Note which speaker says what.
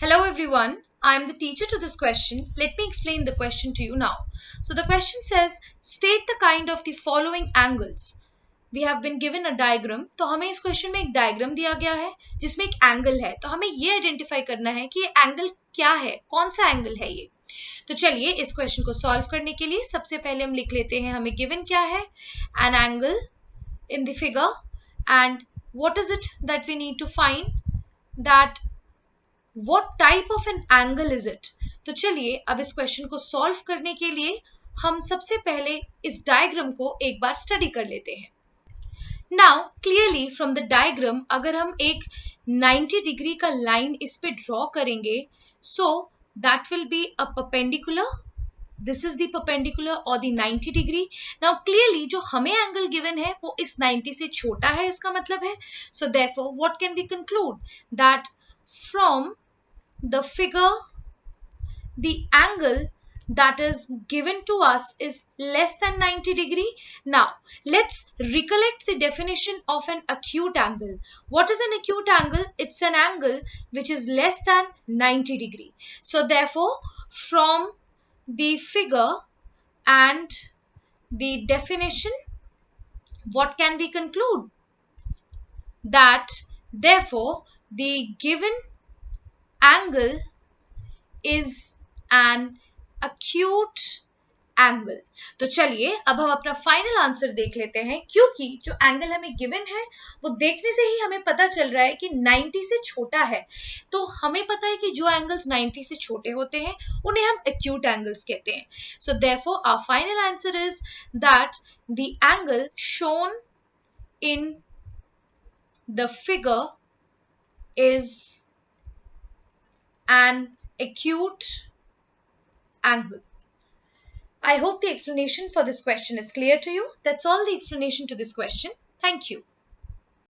Speaker 1: Hello everyone, I am the teacher to this question. Let me explain the question to you now. So the question says, state the kind of the following angles. We have been given a diagram. तो हमें इस question में एक diagram दिया गया है जिसमें एक एंगल है. तो हमें ये आइडेंटिफाई करना है कि ये एंगल क्या है, कौन सा एंगल है ये. तो चलिए इस क्वेश्चन को सॉल्व करने के लिए सबसे पहले हम लिख लेते हैं हमें गिवन क्या है, an angle in the figure, and what is it that we need to find, that what type of an angle is it. तो चलिए अब इस क्वेश्चन को सॉल्व करने के लिए हम सबसे पहले इस डायग्राम को एक बार स्टडी कर लेते हैं. Now clearly from the diagram अगर हम एक 90 डिग्री का लाइन इस पे ड्रॉ करेंगे, so that will be a perpendicular. This is the perpendicular or the 90 degree. Now clearly जो हमें angle given है वो इस 90 से छोटा है, इसका मतलब है. So therefore what can we conclude, that from the figure the angle that is given to us is less than 90 degree. Now let's recollect the definition of an acute angle. What is an acute angle? It's an angle which is less than 90 degree. So therefore from the figure and the definition, what can we conclude? That therefore the given angle is an acute angle. तो चलिए अब हम अपना final answer देख लेते हैं, क्योंकि जो एंगल हमें गिवन है वो देखने से ही हमें पता चल रहा है कि 90 से छोटा है. तो हमें पता है कि जो एंगल्स 90 से छोटे होते हैं उन्हें हम एक्यूट एंगल्स कहते हैं. So therefore our final answer is that the angle shown in the figure is an acute angle. I hope the explanation for this question is clear to you. That's all the explanation to this question. Thank you.